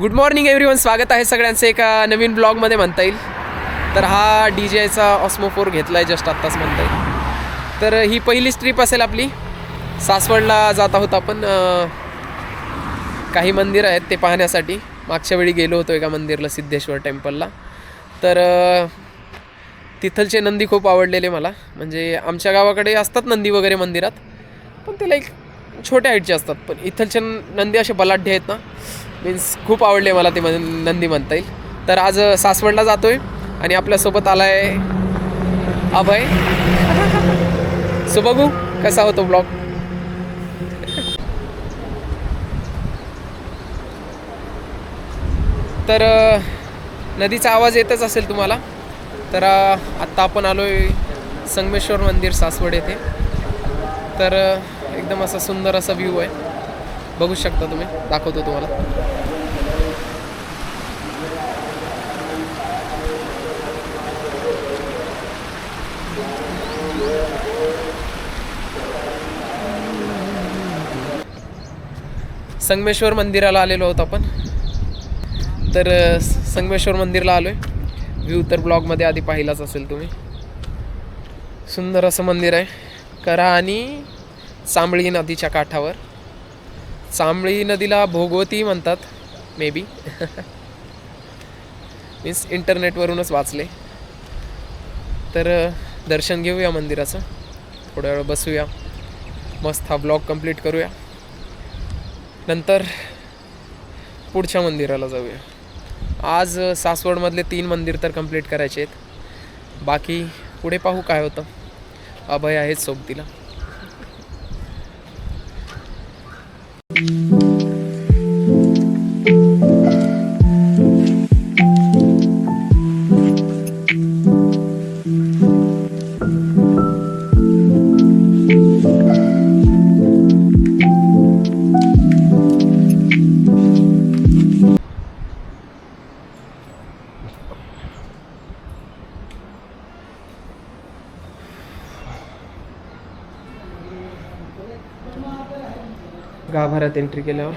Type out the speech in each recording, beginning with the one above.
Good morning everyone, स्वागत आहे सगळ्यांचं एका नवीन ब्लॉगमध्ये म्हणता येईल. तर हा DJIचा ऑस्मो 4 घेतला आहे जस्ट आत्ताच म्हणता येईल. तर ही पहिलीच ट्रिप असेल आपली. सासवडला जात आहोत आपण. काही मंदिर आहेत ते पाहण्यासाठी. मागच्या वेळी गेलो होतो एका मंदिरला, सिद्धेश्वर टेम्पलला. तर तिथलचे नंदी खूप आवडलेले मला. म्हणजे आमच्या गावाकडे असतात नंदी वगैरे मंदिरात, पण ते लाईक छोट्या हाईटचे असतात. पण इथलचे नंदी असे बलाढ्य आहेत ना, मीन्स खूप आवडले मला ते नंदी म्हणता येईल. तर आज सासवडला जातोय आणि आपल्यासोबत आला आहे अभय. सो बघू कसा होतो ब्लॉग. तर नदीचा आवाज येतच असेल तुम्हाला. तर आत्ता आपण आलो आहे संगमेश्वर मंदिर सासवड येथे. तर एकदम असा सुंदर असा व्ह्यू आहे, बघू शकता तुम्ही. दाखवतो तुम्हाला. संगमेश्वर मंदिराला आलेलो आहोत आपण. तर संगमेश्वर मंदिरला आलो आहे. व्ह्यू तर ब्लॉगमध्ये आधी पाहिलाच असेल तुम्ही. सुंदर असं मंदिर आहे. करा आणि चांबळी नदीच्या काठावर. चांबळी नदीला भोगवती म्हणतात मे बी. मीन्स इंटरनेटवरूनच वाचले. तर दर्शन घेऊया मंदिराचं, थोड्या वेळ बसूया, मस्त हा ब्लॉग कंप्लीट करूया, नंतर पुढच्या मंदिराला जाऊया. आज सासवडमधले 3 मंदिर तर कंप्लीट करायचे आहेत. बाकी पुढे पाहू काय होतं. अभय आहेच सोबतीला. गाभाऱ्यात एंट्री केल्यावर,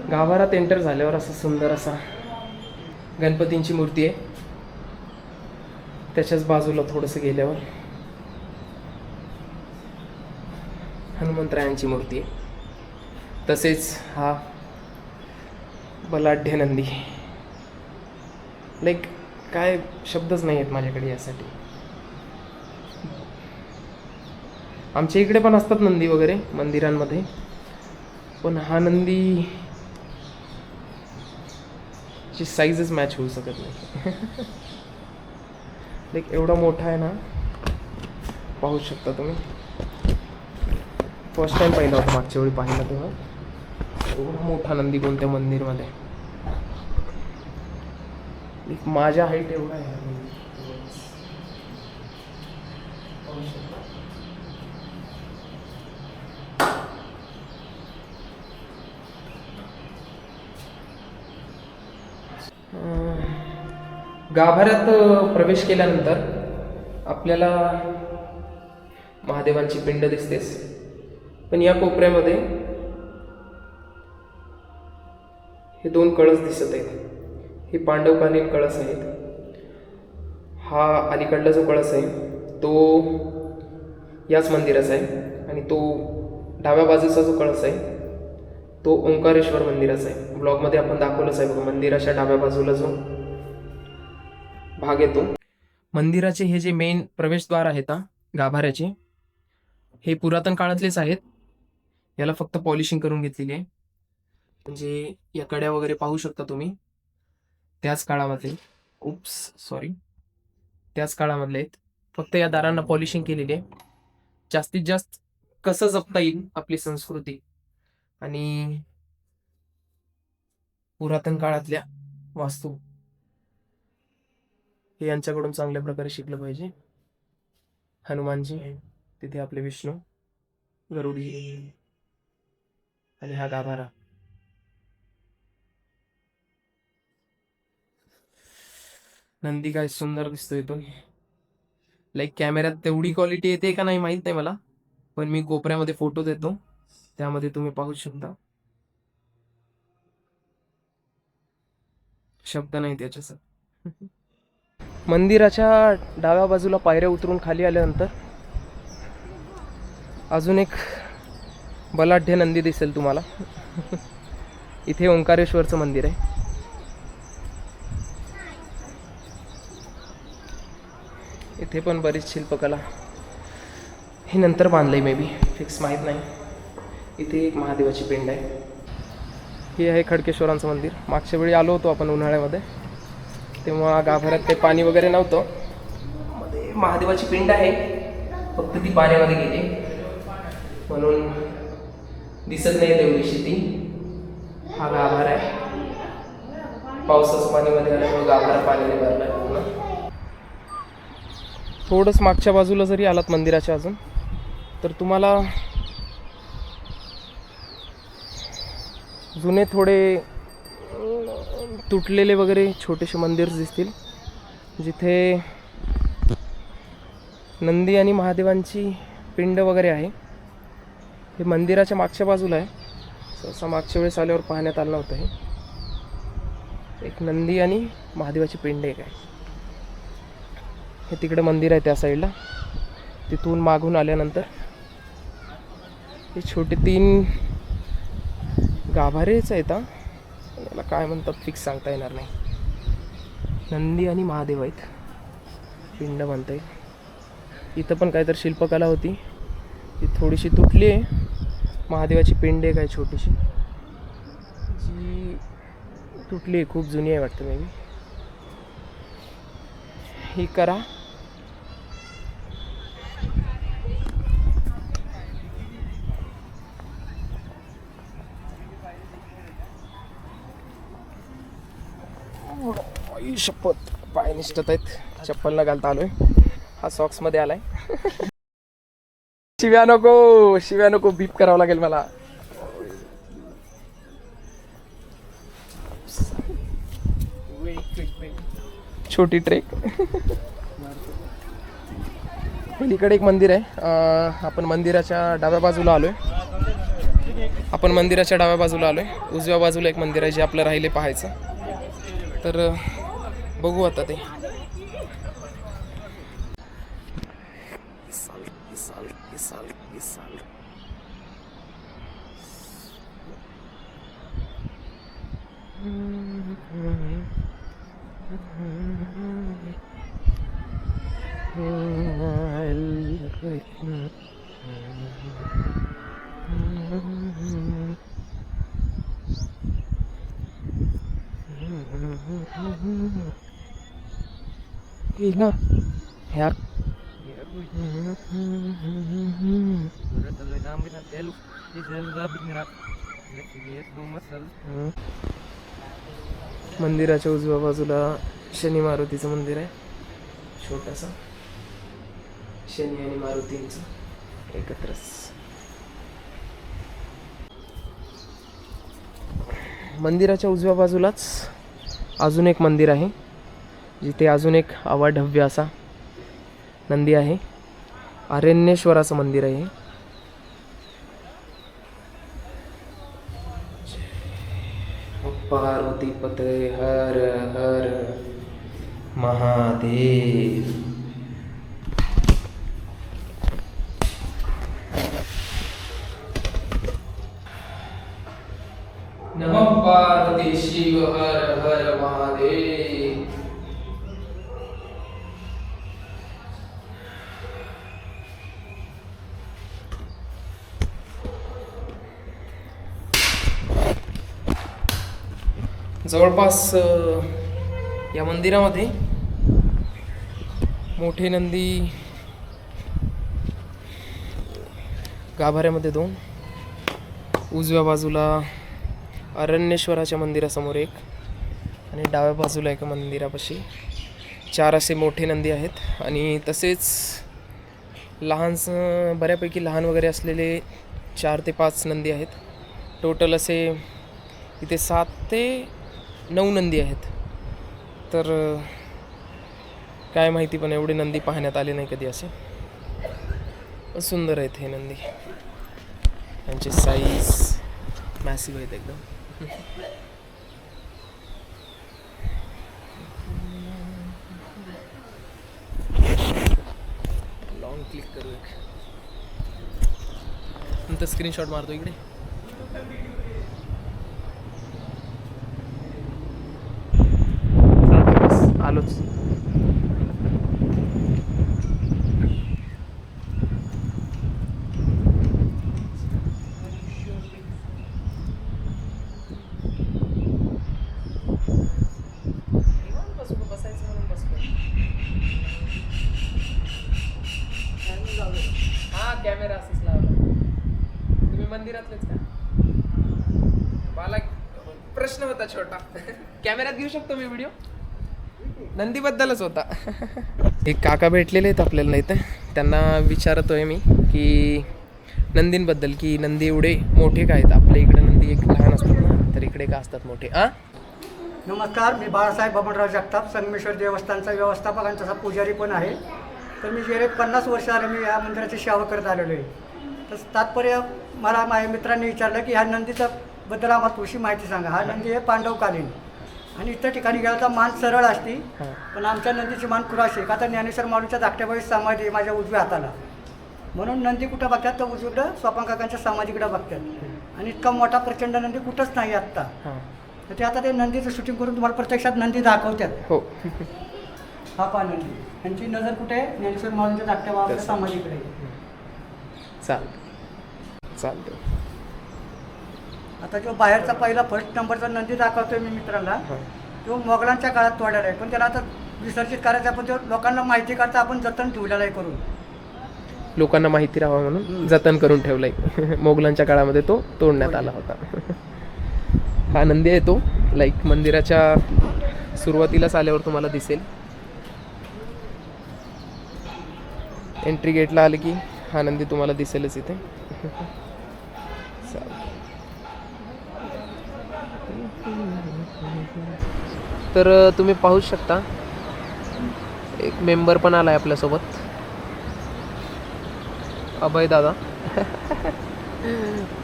गाभाऱ्यात एंटर झाल्यावर असं सुंदर असा गणपतींची मूर्ती आहे. त्याच्याच बाजूला थोडंसं गेल्यावर हनुमंतरायांची मूर्ती आहे. तसेच हा बलाढ्य नंदी. लाईक काय शब्दच नाही आहेत माझ्याकडे यासाठी. आमच्या इकडे पण असतात नंदी वगैरे मंदिरांमध्ये, पण हा नंदी ची साईजच मॅच होऊ शकत नाही. लाईक एवढा मोठा आहे ना, पाहू शकता तुम्ही. फर्स्ट टाइम पाहिला होता मागच्या वेळी पाहिला तेव्हा. एवढा मोठा नंदी कोणत्या मंदिरमध्ये. माझ्या हाईट एवढा आहे. गाभाऱ्यात प्रवेश केल्यानंतर आपल्याला महादेवांची पिंड दिसतेस, पण या कोपऱ्यामध्ये हे 2 कळस दिसत आहेत. हे पांडवकालीन कळस आहेत. हा अलीकडला जो कळस आहे तो याच मंदिराचा आहे, आणि तो डाव्या बाजूचा जो कळस आहे तो ओंकारेश्वर मंदिराचा आहे. ब्लॉगमध्ये आपण दाखवलंच आहे बघा. मंदिराच्या डाव्या बाजूला जो भाग येतो, मंदिराचे हे जे मेन प्रवेशद्वार आहेत गाभाऱ्याचे, हे पुरातन काळातलेच आहेत. याला फक्त पॉलिशिंग करून घेतलेली आहे. म्हणजे या कड्या वगैरे पाहू शकता तुम्ही, त्याच काळामध्ये, त्याच काळामधले आहेत. फक्त या दारांना पॉलिशिंग केलेली आहे. जास्तीत जास्त कसं जपता येईल आपली संस्कृती आणि पुरातन काळातल्या वास्तू, हे यांच्याकडून चांगल्या प्रकारे शिकलं पाहिजे. हनुमानजी, तिथे आपले विष्णू, गरुडी, आणि हा गाभारा. नंदी काय सुंदर दिसतोय तो. लाईक कॅमेऱ्यात तेवढी क्वालिटी येते का नाही माहित नाही मला, पण मी कोपऱ्यामध्ये फोटो देतो, त्यामध्ये तुम्ही पाहू शकता. शब्द नाही त्याच्यासाठी. मंदिराच्या डाव्या बाजूला पायऱ्या उतरून खाली आल्यानंतर अजून एक बलाढ्य नंदी दिसेल तुम्हाला. इथे ओंकारेश्वरचं मंदिर आहे. इथे पण बरीच शिल्पकला. हे नंतर बांधलंय मे बी, फिक्स माहीत नाही. इथे एक महादेवाची पिंड आहे. हे आहे खडकेश्वरांचं मंदिर. मागच्या वेळी आलो होतो आपण उन्हाळ्यामध्ये, तेव्हा गाभाऱ्यात काही पाणी वगैरे नव्हतं. मध्ये महादेवाची पिंड आहे, फक्त ती पाण्यामध्ये गेली म्हणून दिसत नाही देवळीशी ती. हा गाभारा आहे. पावसाचं पाणी मध्ये आल्यामुळे गाभारा पाण्याने भरला आहे पूर्ण. थोडंच मागच्या बाजूला जरी आलात मंदिराच्या अजून, तर तुम्हाला जुने थोडे तुटलेले वगैरे छोटेसे मंदिर दिसतील, जिथे नंदी आणि महादेवांची पिंड वगैरे आहे. हे मंदिराच्या मागच्या बाजूला आहे. सहसा मागच्या वेळेस आल्यावर पाहण्यात आलं नव्हतं. हे एक नंदी आणि महादेवाची पिंड एक आहे. हे तिकडे मंदिर आहे त्या साईडला. तिथून मागून आल्यानंतर हे छोटे 3 गाभारेच आहेत. याला काय म्हणतात फिक्स सांगता येणार नाही. नंदी आणि महादेव आहेत, पिंड म्हणता येईल. इथं पण काहीतरी शिल्पकला होती, ती थोडीशी तुटली आहे. महादेवाची पिंड आहे काय छोटीशी, जी तुटली आहे, खूप जुनी आहे वाटतं मे बी. ही करा. शपथ, पाय निष्ठत आहेत. चप्पल न घालता आलोय. हा सॉक्स मध्ये आलाय. शिव्या नको, बीप करावं लागेल मला. छोटी ट्रेक. पलीकडे एक मंदिर आहे. आपण मंदिराच्या डाव्या बाजूला आलोय. उजव्या बाजूला एक मंदिर आहे जे आपलं राहिले पाहायचं. तर बघू आता ते. यार मंदिराच्या उजव्या बाजूला शनी मारुतीचं मंदिर आहे. छोटासा शनी आणि मारुतींचं एकत्रच. मंदिराच्या उजव्या बाजूलाच अजून एक मंदिर आहे, जिथे अजून एक अवाढव्य असा नंदी आहे. अरण्येश्वराचं मंदिर आहे. पार्वती पते हर हर महादेव. नमः पार्वती शिव हर हर महादेव. जवळपास या मंदिरामध्ये मोठे नंदी गाभाऱ्यामध्ये 2, उजव्या बाजूला अरण्येश्वराच्या मंदिरासमोर एक, आणि डाव्या बाजूला एका मंदिरापाशी 4 असे मोठे नंदी आहेत. आणि तसेच बऱ्यापैकी लहान वगैरे असलेले 4 ते 5 नंदी आहेत. टोटल असे इथे 7 ते 9 नंदी आहेत. तर काय माहिती, पण एवढे नंदी पाहण्यात आले नाही कधी असे. सुंदर आहेत हे नंदी. त्यांचे साईज मॅसिव्ह आहेत एकदम. क्लिक करू एक, नंतर स्क्रीनशॉट मारतो इकडे. बस आलोच. हा कॅमेरा असंच लावला. तुम्ही मंदिरातलेच का? मला प्रश्न होता छोटा. कॅमेऱ्यात घेऊ शकतो मी व्हिडिओ? नंदीबद्दलच होता. एक काका भेटलेले आहेत आपल्याला इथं. त्यांना विचारतोय मी की नंदींबद्दल, की नंदी एवढे मोठे काय आहेत? आपल्या इकडे नंदी एक लहान असतात ना, तर इकडे का असतात मोठे? नमस्कार, मी बाळासाहेब बबनराव जगताप, संगमेश्वर देवस्थानचा व्यवस्थापक आणि तसा पुजारी पण आहे. तर मी गेले 50 वर्ष झाले मी या मंदिराची सेवा करत आलेलो आहे. तर तात्पर्य मला माझ्या मित्रांनी विचारलं की ह्या नंदीचा बद्दल आम्हाला थोडीशी माहिती सांगा. हा नंदी आहे पांडवकालीन आणि इतर ठिकाणी गेला तर मान सरळ असते, पण आमच्या नंदीची मान खुराशी आहे. का तर ज्ञानेश्वर माऊलीच्या धाकट्या बाई समाधी आहे माझ्या उजव्या हाताला, म्हणून नंदी कुठं बघतात तर उजवीकडं सोपान काकांच्या समाधीकडं बघतात. आणि इतका मोठा प्रचंड नंदी कुठंच नाही आत्ता. तर ते आता ते नंदीचं शूटिंग करून तुम्हाला प्रत्यक्षात नंदी दाखवतात. हो. हा पहा नंदी, त्यांची नजर कुठे आहे? ज्ञानेश्वर माऊलीच्या धाकट्या बाबाच्या समाधीकडे. चालतं. आता जो बाहेरचा पहिला फर्स्ट नंबरचा नंदी दाखवतोय मी मित्रांना, तो मोगलांच्या काळात तोडलेला आहे, पण त्याला आता विसर्जित करायचा, पण तो लोकांना माहिती करता आपण जतन ठेवलेला आहे करून. लोकांना माहिती राहावं म्हणून जतन करून ठेवलंय. मोगलांच्या काळामध्ये तो तोडण्यात आला होता. हा नंदी आहे तो लाईक मंदिराच्या सुरुवातीलाच आल्यावर तुम्हाला दिसेल. एंट्री गेटला आले की हा नंदी तुम्हाला दिसेलच इथे. तर तुम्ही पाहू शकता एक मेंबर पण आलाय आपल्यासोबत, अभय दादा.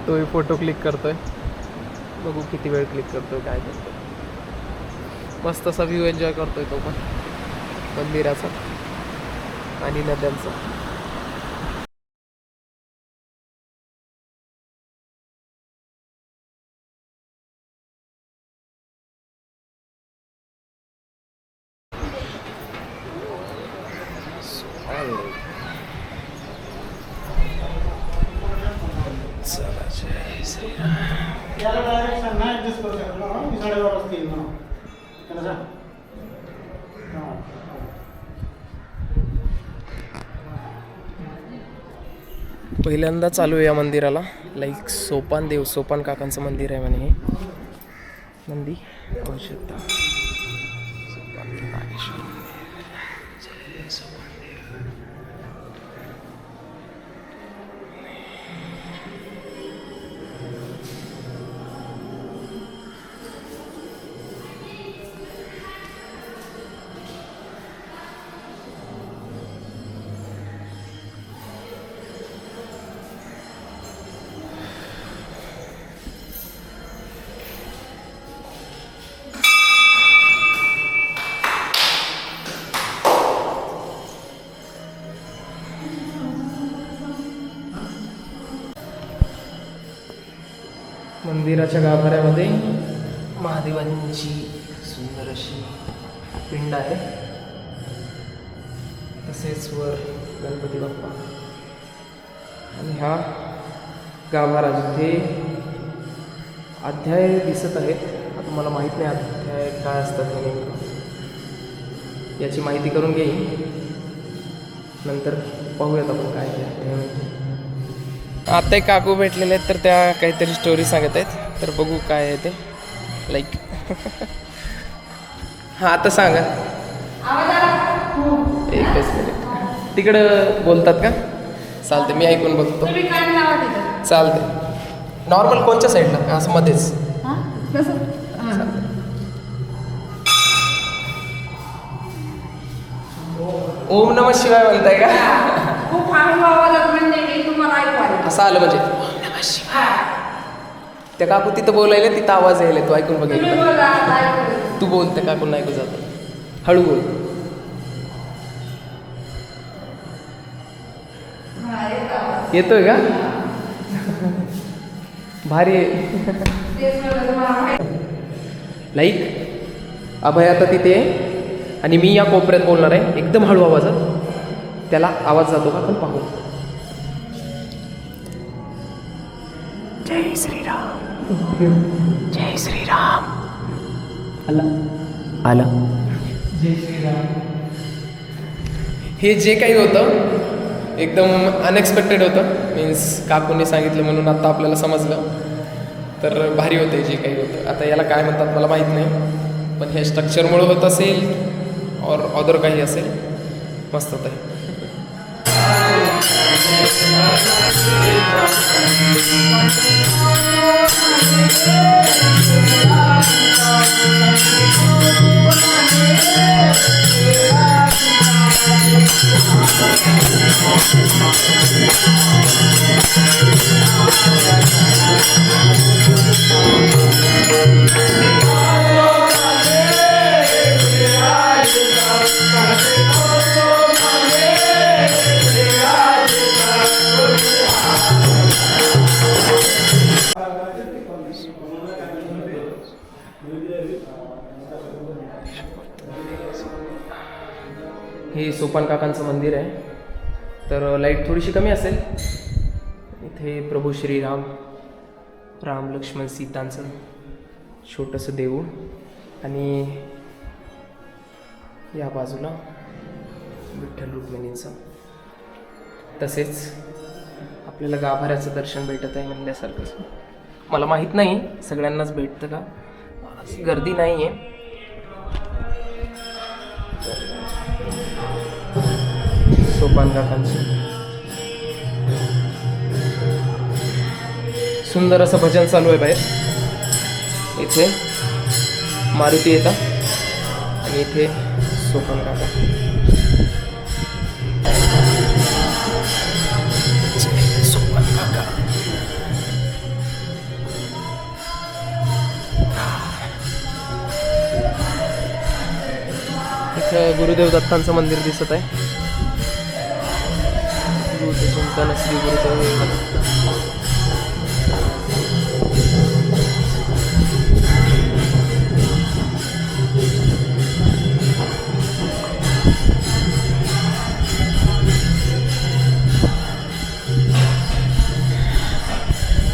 तोही फोटो क्लिक करतोय. बघू किती वेळ क्लिक करतोय, काय करतोय. मस्त असा व्ह्यू एन्जॉय करतोय तो पण मंदिराचा आणि नद्यांचा. पहिल्यांदा चालू आहे या मंदिराला. लाईक सोपान देव, सोपान काकांचं मंदिर आहे म्हणे हे. नंदी पाहू शकता. सोपान नागेश्वर. मंदिराच्या गाभाऱ्यामध्ये महादेवांची सुंदर अशी पिंड आहे. तसेच वर गणपती बाप्पा. आणि हा गाभारा जिथे अध्याय दिसत आहेत. आता मला माहीत नाही अध्याय काय असतात हे नेमकं, याची माहिती करून घेईन नंतर. पाहूयात आपण काय ते अध्याय. आता एक काकू भेटलेले आहेत, तर त्या काहीतरी स्टोरी सांगत आहेत. तर बघू काय आहे ते. लाईक हां आता सांगा. एकच मिनिट. तिकडं बोलतात का? चालते, मी ऐकून बघतो. चालते. नॉर्मल कोणत्या साईडला? असं मध्येच. ओम नमः शिवाय म्हणताय का? असं आलं म्हणजे त्या काकू तिथं बोलायला, तिथं आवाज यायला, तू ऐकून बघायला. तू बोल, त्या काकून ऐकू जात. हळू बोल. येतोय का? भारी आहे. लाईक अभय आता तिथे आहे आणि मी या कोपऱ्यात बोलणार आहे एकदम हळू आवाजात. त्याला आवाज जातो का आपण पाहू. जय श्रीराम, जय श्रीराम. आला आला. जय श्रीराम. हे जे काही होतं एकदम अनएक्सपेक्टेड होतं. मीन्स काकूने सांगितलं म्हणून आता आपल्याला समजलं. तर भारी होते जे काही होतं. आता याला काय म्हणतात मला माहीत नाही, पण हे स्ट्रक्चरमुळे होत असेल और अदर काही असेल. मस्त होतं. हे सोपान काकांचं मंदिर आहे. तर लाईट थोडीशी कमी असेल. इथे प्रभू श्रीराम, राम लक्ष्मण सीतांचं छोटंसं देऊळ आणि या बाजूला विठ्ठल रुक्मिणींचं. तसेच आपल्याला गाभाऱ्याचं दर्शन भेटत आहे म्हणल्यासारखंच. मला माहीत नाही सगळ्यांनाच भेटतं का, गर्दी नाही आहे. सोपान काकांचं सुंदर असं भजन चालू आहे बाहेर. इथे मारुती येतात आणि इथे सोपान काका. सोपान काका. इथं गुरुदेव दत्तांचं मंदिर दिसत आहे. चिंतन श्री गुरुदेव दत्त.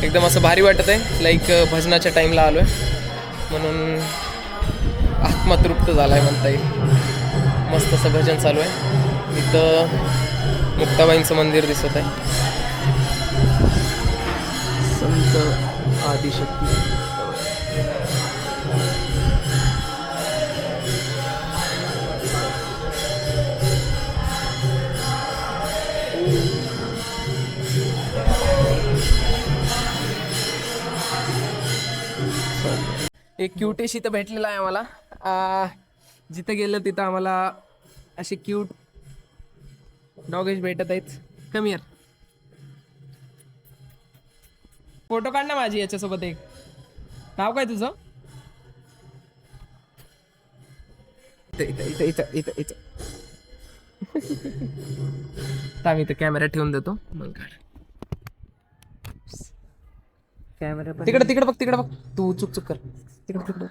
एकदम असं भारी वाटत आहे. लाईक भजनाच्या टाईमला आलो आहे म्हणून आत्मा तृप्त झाला आहे म्हणता येईल. मस्त असं भजन चालू आहे. इथं मुक्ताबाईंचं मंदिर दिसत आहे. संत आदिशक्ती. एक क्यूटेश इथं भेटलेला आहे आम्हाला. जिथं गेलं तिथं आम्हाला असे क्यूट डॉगेश भेटत आहेत. कमी यार, फोटो काढ ना माझी याच्यासोबत. एक नाव काय तुझं? इथं इथं इथं इथं इथं थांब, इथं कॅमेरा ठेवून देतो मग काढ. कॅमेरा तिकडे तिकडे बघ, तिकडे बघ. तू चुक चुक कर. तिकडे तिकडे.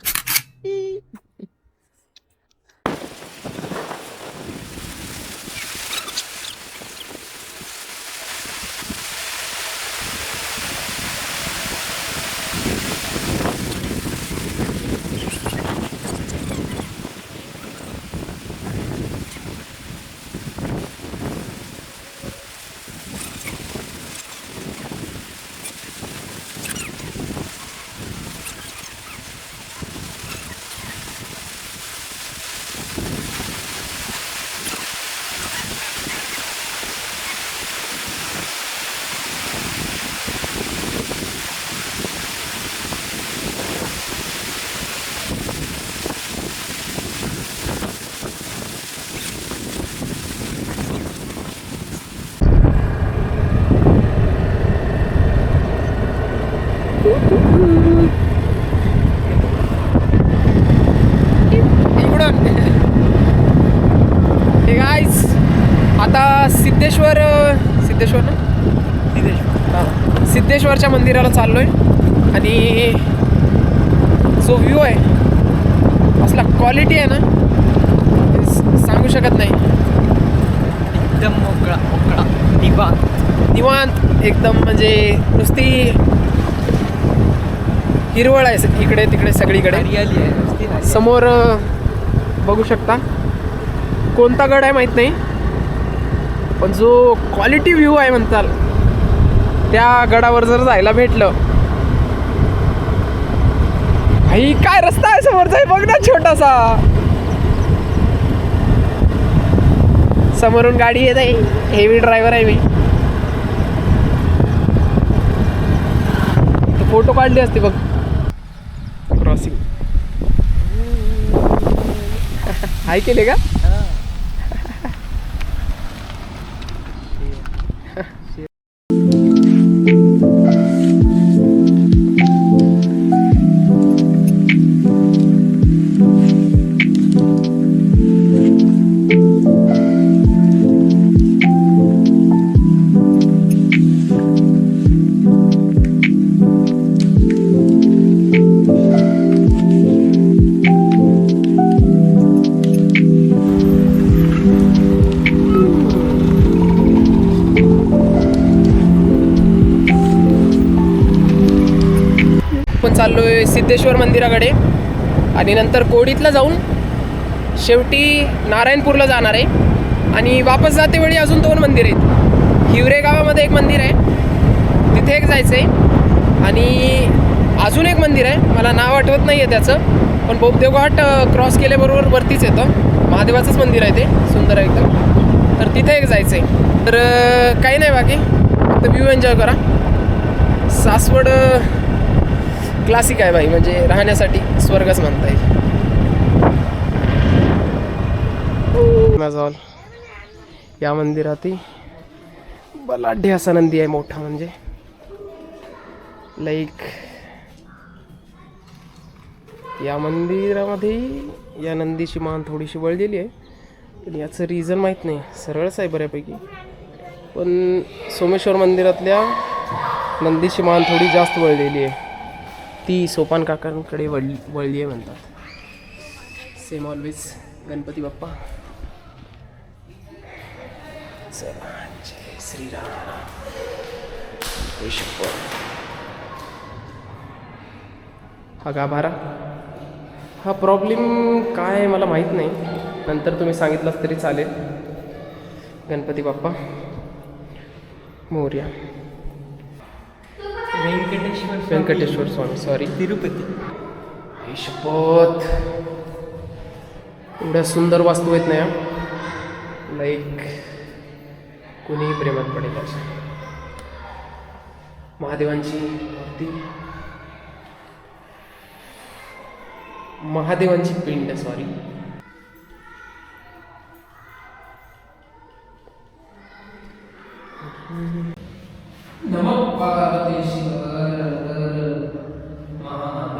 आता सिद्धेश्वर ना, हां सिद्धेश्वरच्या मंदिराला चाललो आहे. आणि जो व्ह्यू आहे असला क्वालिटी आहे ना, सांगू शकत नाही. एकदम मोकळा मोकळा निवांत एकदम, म्हणजे नुसती हिरवळ आहे इकडे तिकडे सगळीकडे. हरियाली आहे. समोर बघू शकता, कोणता गड आहे माहीत नाही, पण जो क्वालिटी व्ह्यू आहे म्हणताल त्या गडावर जर जायला भेटलं, भाई काय रस्ता आहे समोरचा आहे बघ ना, छोटासा. समोरून गाडी येत आहे, हेवी ड्रायव्हर आहे मी. फोटो काढले असते बघ. क्रॉसिंग हाय केले का? पण चाललोय सिद्धेश्वर मंदिराकडे आणि नंतर कोडीतला जाऊन शेवटी नारायणपूरला जाणार आहे. आणि वापस जाते वेळी अजून 2 मंदिर आहेत. हिवरे गावामध्ये एक मंदिर आहे, तिथे एक जायचं आहे. आणि अजून एक मंदिर आहे, मला नाव आठवत नाही आहे त्याचं, पण बोपदेव घाट क्रॉस केल्याबरोबर वरतीच येतं. महादेवाचंच मंदिर आहे ते, सुंदर आहे एकदम. तर तिथे एक जायचं आहे. तर काही नाही बाकी, फक्त व्ह्यू एन्जॉय करा. सासवड क्लासिक आहे भाई, म्हणजे राहण्यासाठी स्वर्गच म्हणता येईल. या मंदिरातही बलाढ्य असा नंदी आहे, मोठा म्हणजे लाईक. या मंदिरामध्ये या नंदीची मान थोडीशी वळलेली आहे, पण याचं रिझन माहीत नाही. सरळच आहे बऱ्यापैकी, पण सोमेश्वर मंदिरातल्या नंदीची मान थोडी जास्त वळलेली आहे. ती सोपान काकांकडे वळली आहे म्हणतात. Same always Ganpati Bappa. चला, जय श्रीराम. हा गाभारा, हा प्रॉब्लेम काय आहे मला माहीत नाही, नंतर तुम्ही सांगितलंच तरी चालेल. गणपती बाप्पा मोरया. व्यंकटेश्वर स्वामी, सॉरी तिरुपती. हे शपथ, एवढ्या सुंदर वास्तू आहेत ना या, लाईक कुणीही प्रेमात पडेल अशा. महादेवांची मूर्ती, महादेवांची पिंड, सॉरी. नमो पार्वती शिवाय महादेव.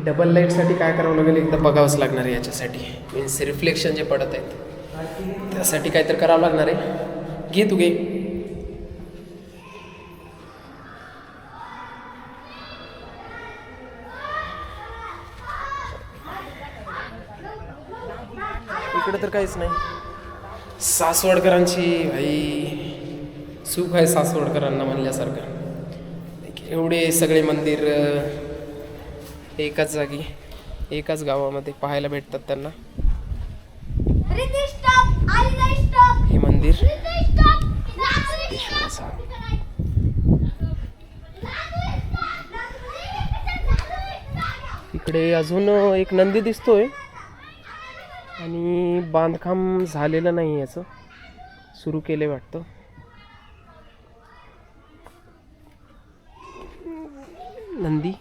डबल लाईटसाठी काय करावं लागेल, एकदा बघावंच लागणार आहे याच्यासाठी. मीन्स रिफ्लेक्शन जे पडत आहेत त्यासाठी काय तर करावं लागणार आहे. घे तू घे. इकडे तर काहीच नाही. सासवडकरांची भाई सुख आहे सासवडकरांना म्हणल्यासारखं. एवढे सगळे मंदिर एकाच जागी एकाच गावामध्ये पाहायला भेटतात त्यांना. हे मंदिर इकडे अजून एक नंदी दिसतोय आणि बांधकाम झालेलं नाही, याचं सुरू केले वाटतं. नंदी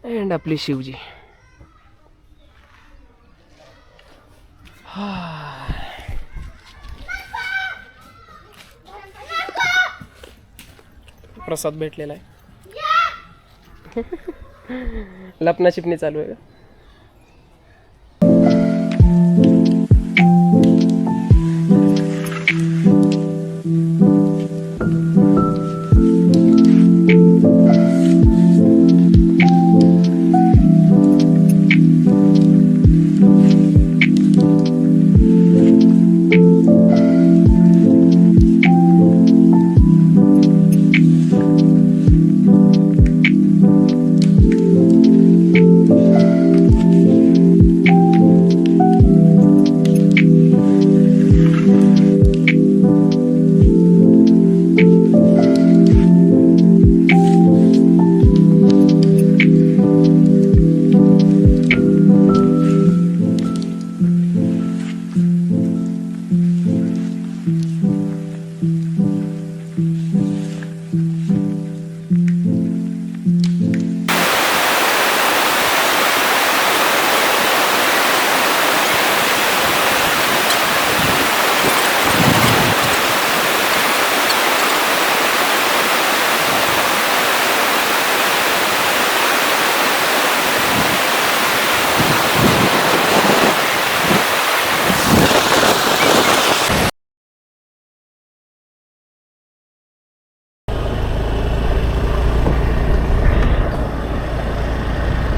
अँड आपली शिवजी. प्रसाद भेटलेला आहे. लपना चिपणी चालू आहे का?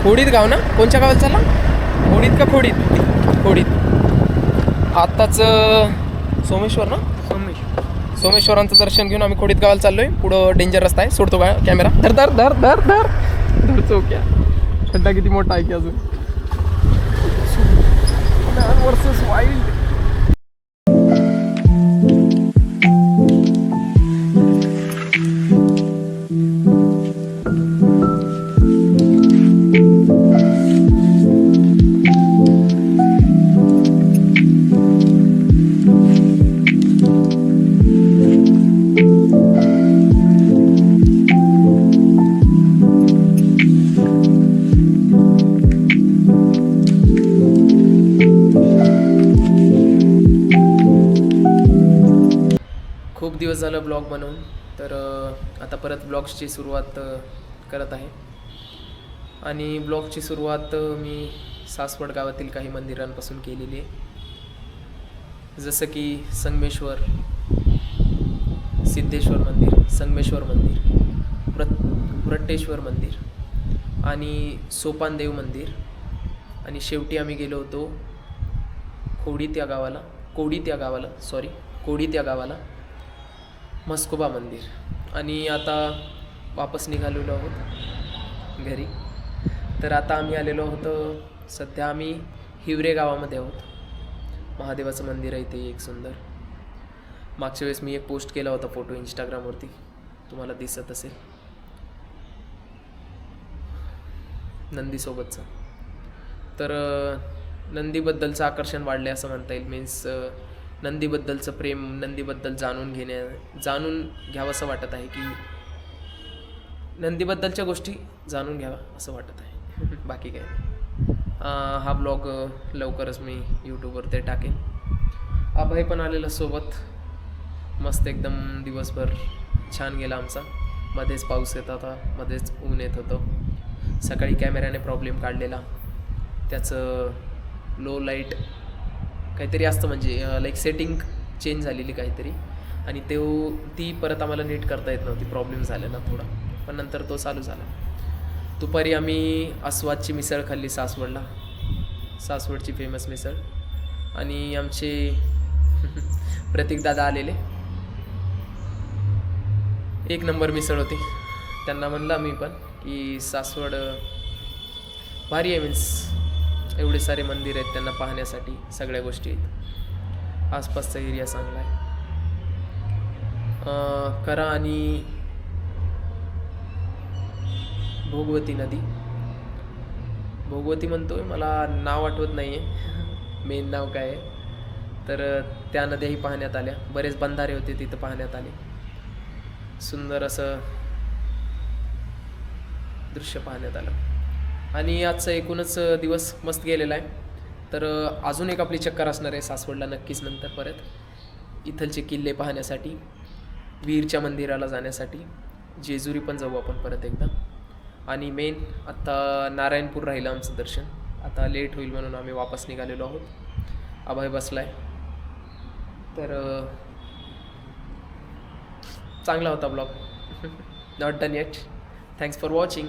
खोडीत गाव ना? कोणत्या गावात चालला? खोडीत का खोडीत? खोडीत. आत्ताच सोमेश्वर ना? सोमेश्वरांचं दर्शन घेऊन आम्ही खोडीत गावाला चाललोय. पुढं डेंजर रस्ता आहे. सोडतो का कॅमेरा? धर धर धर धर धर धर चौक्या. खड्डा किती मोठा आहे की अजून. Versus wild. खूप दिवस झालं ब्लॉग बनवून, तर आता परत ब्लॉग्सची सुरुवात करत आहे. आणि ब्लॉगची सुरुवात मी सासवड गावातील काही मंदिरांपासून केलेली आहे. जसं की संगमेश्वर, सिद्धेश्वर मंदिर, संगमेश्वर मंदिर, व्रट्टेश्वर मंदिर आणि सोपानदेव मंदिर. आणि शेवटी आम्ही गेलो होतो कोडीत या गावाला मस्कोबा मंदिर. आणि आता वापस निघालेलो आहोत घरी. तर आता आम्ही आलेलो आहोत, सध्या आम्ही हिवरे गावामध्ये आहोत. महादेवाचं मंदिर आहे ते एक सुंदर. मागच्या वेळेस मी एक पोस्ट केला होता फोटो इंस्टाग्रामवरती, तुम्हाला दिसत असेल, नंदीसोबतचं. तर नंदीबद्दलचं आकर्षण वाढले असं म्हणता येईल. मीन्स नंदीबद्दलचं प्रेम, नंदीबद्दल जाणून घ्यावं असं वाटत आहे, की नंदीबद्दलच्या गोष्टी जाणून घ्यावा असं वाटत आहे. बाकी काय नाही. हा ब्लॉग लवकरच मी यूट्यूबवर ते टाकेन. अभय पण आलेला सोबत. मस्त एकदम दिवसभर छान गेला आमचा. मध्येच पाऊस येत होता, मध्येच ऊन येत होतं. सकाळी कॅमेऱ्याने प्रॉब्लेम काढलेला, त्याचं लो लाईट काहीतरी असतं, म्हणजे लाईक सेटिंग चेंज झालेली काहीतरी, आणि ती परत आम्हाला नीट करता येत नव्हती. प्रॉब्लेम झालेला थोडा, पण नंतर तो चालू झाला. दुपारी आम्ही आस्वादची मिसळ खाल्ली सासवडला, सासवडची फेमस मिसळ. आणि आमचे प्रतीकदादा आलेले, एक नंबर मिसळ होती. त्यांना म्हणलं मी पण की सासवड भारी आहे, मीन्स एवढे सारे मंदिर आहेत त्यांना पाहण्यासाठी, सगळ्या गोष्टी आहेत. आसपासचा एरिया चांगला आहे. करा आणि भोगवती नदी, भोगवती म्हणतोय, मला नाव आठवत नाही आहे मेन नाव काय आहे. तर त्या नद्याही पाहण्यात आल्या. बरेच बंधारे होते तिथं पाहण्यात आले. सुंदर असं दृश्य पाहण्यात आलं. आणि आजचा एकूणच दिवस मस्त गेलेला आहे. तर अजून एक आपली चक्कर असणार आहे सासवडला नक्कीच नंतर परत इथलचे किल्ले पाहण्यासाठी, वीरच्या मंदिराला जाण्यासाठी. जेजुरी पण जाऊ आपण परत एकदा. आणि मेन आत्ता नारायणपूर राहिलं आमचं दर्शन. आता लेट होईल म्हणून आम्ही वापस निघालेलो आहोत. अभय बसला आहे. तर चांगला होता blog. Not done eight. Thanks for watching.